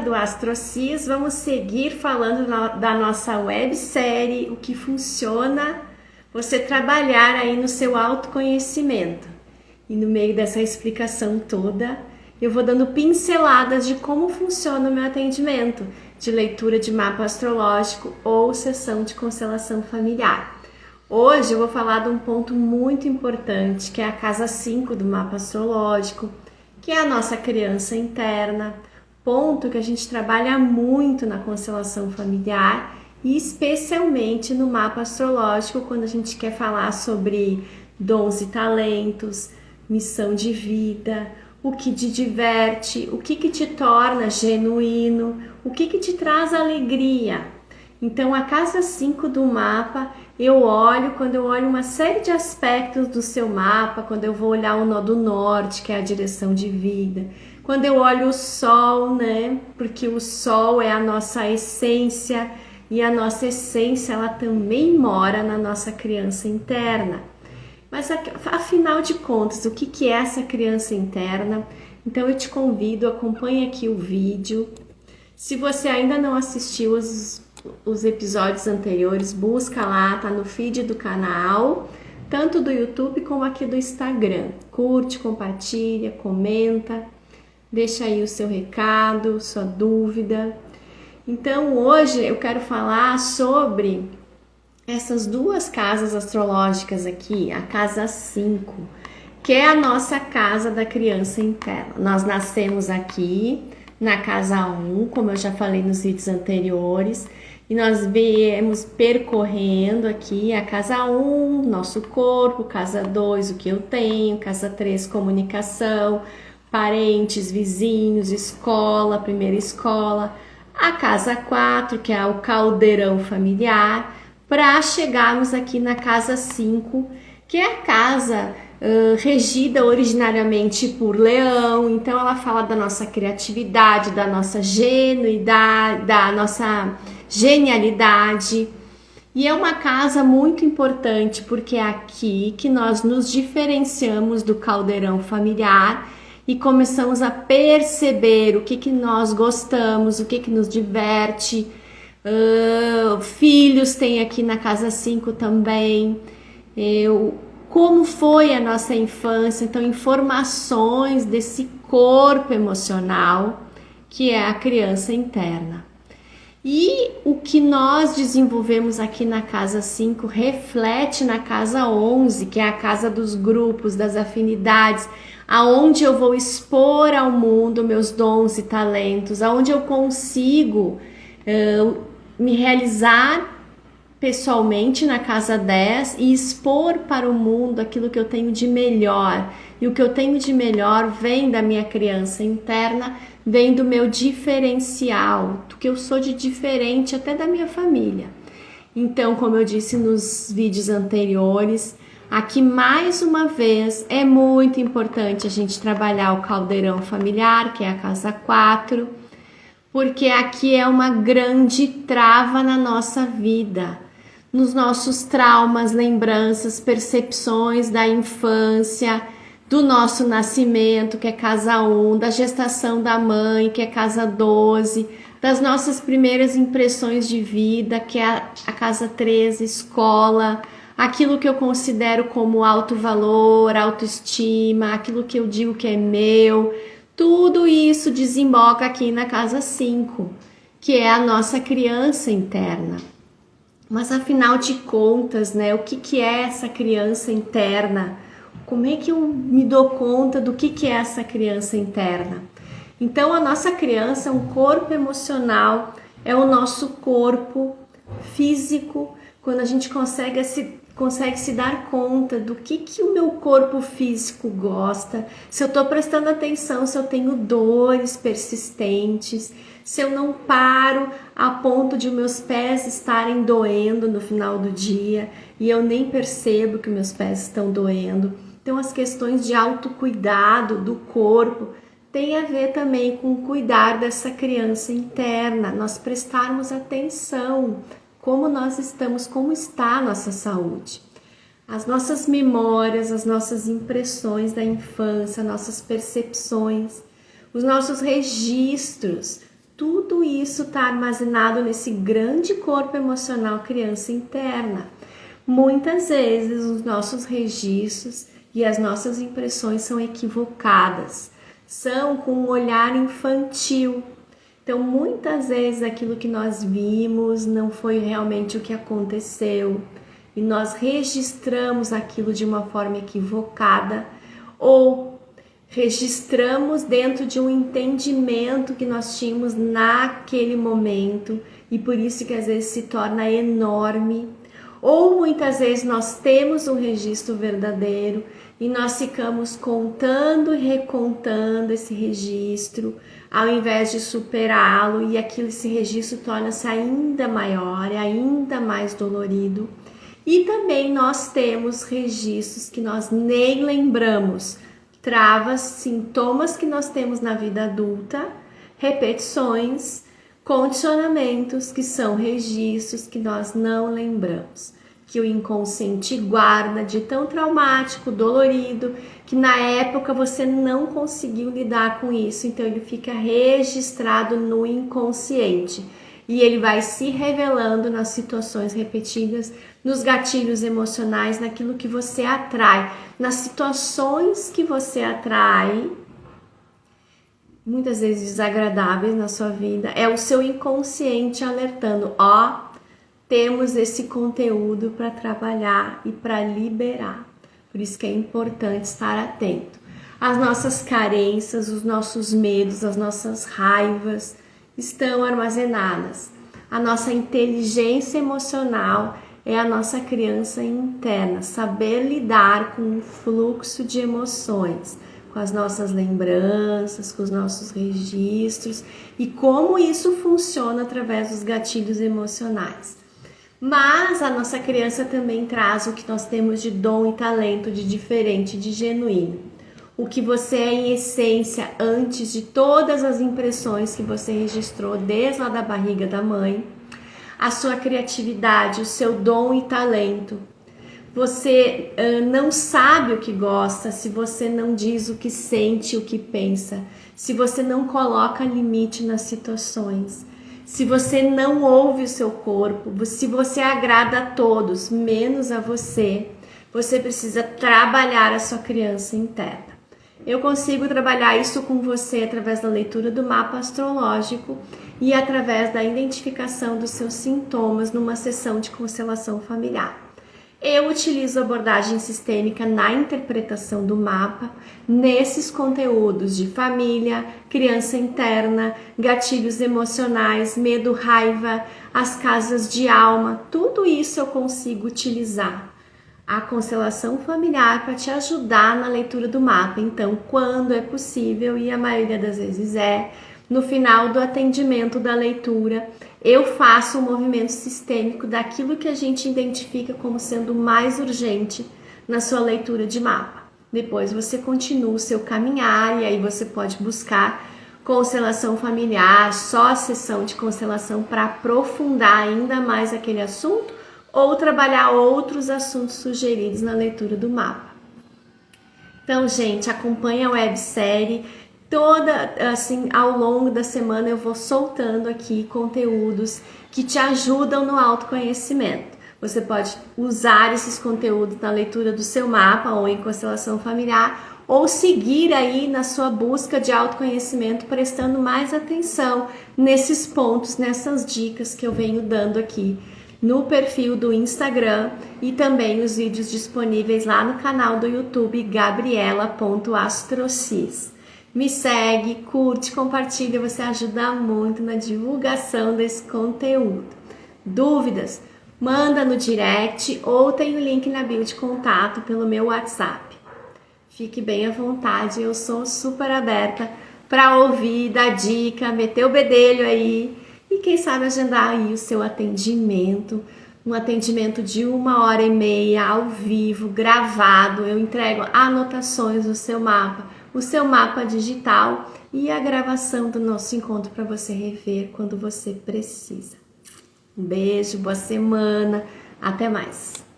do AstroCis, vamos seguir falando da nossa websérie, o que funciona você trabalhar aí no seu autoconhecimento. E no meio dessa explicação toda, eu vou dando pinceladas de como funciona o meu atendimento de leitura de mapa astrológico ou sessão de constelação familiar. Hoje eu vou falar de um ponto muito importante, que é a casa 5 do mapa astrológico, que é a nossa criança interna, ponto que a gente trabalha muito na constelação familiar e especialmente no mapa astrológico, quando a gente quer falar sobre dons e talentos, missão de vida, o que te diverte, o que te torna genuíno, o que te traz alegria. Então, a casa 5 do mapa, quando eu olho uma série de aspectos do seu mapa, quando eu vou olhar o nó do norte, que é a direção de vida, quando eu olho o sol, né? Porque o sol é a nossa essência e a nossa essência, ela também mora na nossa criança interna. Mas afinal de contas, o que é essa criança interna? Então eu te convido, acompanhe aqui o vídeo. Se você ainda não assistiu os episódios anteriores, busca lá, tá no feed do canal, tanto do YouTube como aqui do Instagram. Curte, compartilha, comenta, deixa aí o seu recado, sua dúvida. Então hoje eu quero falar sobre essas duas casas astrológicas aqui, a casa 5, que é a nossa casa da criança interna. Nós nascemos aqui na casa 1, como eu já falei nos vídeos anteriores, e nós viemos percorrendo aqui a casa 1, nosso corpo, casa 2, o que eu tenho, casa 3, comunicação, parentes, vizinhos, escola, primeira escola, a casa 4, que é o caldeirão familiar, para chegarmos aqui na casa 5, que é a casa regida originariamente por Leão. Então ela fala da nossa criatividade, da nossa genuidade, da nossa genialidade. E é uma casa muito importante porque é aqui que nós nos diferenciamos do caldeirão familiar e começamos a perceber o que nós gostamos, o que nos diverte. Filhos tem aqui na casa 5 também, como foi a nossa infância, então informações desse corpo emocional que é a criança interna. E o que nós desenvolvemos aqui na casa 5 reflete na casa 11, que é a casa dos grupos, das afinidades, aonde eu vou expor ao mundo meus dons e talentos, aonde eu consigo me realizar pessoalmente na casa 10 e expor para o mundo aquilo que eu tenho de melhor. E o que eu tenho de melhor vem da minha criança interna, vem do meu diferencial, do que eu sou de diferente até da minha família. Então, como eu disse nos vídeos anteriores, aqui mais uma vez é muito importante a gente trabalhar o caldeirão familiar, que é a casa 4, porque aqui é uma grande trava na nossa vida, nos nossos traumas, lembranças, percepções da infância, do nosso nascimento, que é casa 1, da gestação da mãe, que é casa 12, das nossas primeiras impressões de vida, que é a casa 13, escola, aquilo que eu considero como alto valor, autoestima, aquilo que eu digo que é meu. Tudo isso desemboca aqui na casa 5, que é a nossa criança interna. Mas afinal de contas, né, o que é essa criança interna? Como é que eu me dou conta do que é essa criança interna? Então, a nossa criança é um corpo emocional, é o nosso corpo físico, quando a gente consegue se dar conta do que o meu corpo físico gosta, se eu estou prestando atenção, se eu tenho dores persistentes, se eu não paro a ponto de meus pés estarem doendo no final do dia e eu nem percebo que meus pés estão doendo. Então, as questões de autocuidado do corpo tem a ver também com cuidar dessa criança interna, nós prestarmos atenção como nós estamos, como está a nossa saúde. As nossas memórias, as nossas impressões da infância, nossas percepções, os nossos registros, tudo tudo isso está armazenado nesse grande corpo emocional criança interna. Muitas vezes os nossos registros e as nossas impressões são equivocadas, são com um olhar infantil. Então, muitas vezes aquilo que nós vimos não foi realmente o que aconteceu e nós registramos aquilo de uma forma equivocada ou registramos dentro de um entendimento que nós tínhamos naquele momento e por isso que às vezes se torna enorme. Ou muitas vezes nós temos um registro verdadeiro e nós ficamos contando e recontando esse registro ao invés de superá-lo e esse registro torna-se ainda maior e ainda mais dolorido. E também nós temos registros que nós nem lembramos, travas, sintomas que nós temos na vida adulta, repetições, condicionamentos que são registros que nós não lembramos, que o inconsciente guarda de tão traumático, dolorido, que na época você não conseguiu lidar com isso, então ele fica registrado no inconsciente e ele vai se revelando nas situações repetidas, nos gatilhos emocionais, naquilo que você atrai, nas situações que você atrai, muitas vezes desagradáveis na sua vida, é o seu inconsciente alertando, temos esse conteúdo para trabalhar e para liberar. Por isso que é importante estar atento. As nossas carências, os nossos medos, as nossas raivas estão armazenadas. A nossa inteligência emocional é a nossa criança interna, saber lidar com o fluxo de emoções, com as nossas lembranças, com os nossos registros e como isso funciona através dos gatilhos emocionais. Mas a nossa criança também traz o que nós temos de dom e talento, de diferente, de genuíno. O que você é em essência antes de todas as impressões que você registrou desde lá da barriga da mãe. A sua criatividade, o seu dom e talento. Você não sabe o que gosta se você não diz o que sente, o que pensa. Se você não coloca limite nas situações. Se você não ouve o seu corpo, se você agrada a todos, menos a você, você precisa trabalhar a sua criança interna. Eu consigo trabalhar isso com você através da leitura do mapa astrológico e através da identificação dos seus sintomas numa sessão de constelação familiar. Eu utilizo abordagem sistêmica na interpretação do mapa, nesses conteúdos de família, criança interna, gatilhos emocionais, medo, raiva, as casas de alma, tudo isso eu consigo utilizar a constelação familiar para te ajudar na leitura do mapa. Então, quando é possível, e a maioria das vezes no final do atendimento da leitura, eu faço um movimento sistêmico daquilo que a gente identifica como sendo mais urgente na sua leitura de mapa. Depois você continua o seu caminhar e aí você pode buscar constelação familiar, só a sessão de constelação para aprofundar ainda mais aquele assunto ou trabalhar outros assuntos sugeridos na leitura do mapa. Então, gente, acompanha a websérie. Ao longo da semana eu vou soltando aqui conteúdos que te ajudam no autoconhecimento. Você pode usar esses conteúdos na leitura do seu mapa ou em constelação familiar ou seguir aí na sua busca de autoconhecimento, prestando mais atenção nesses pontos, nessas dicas que eu venho dando aqui no perfil do Instagram e também os vídeos disponíveis lá no canal do YouTube gabriela.astrocis. Me segue, curte, compartilha, você ajuda muito na divulgação desse conteúdo. Dúvidas? Manda no direct ou tem o link na bio de contato pelo meu WhatsApp. Fique bem à vontade, eu sou super aberta para ouvir, dar dica, meter o bedelho aí e quem sabe agendar aí o seu atendimento, um atendimento de 1h30 ao vivo, gravado. Eu entrego anotações do seu mapa, o seu mapa digital e a gravação do nosso encontro para você rever quando você precisa. Um beijo, boa semana, até mais!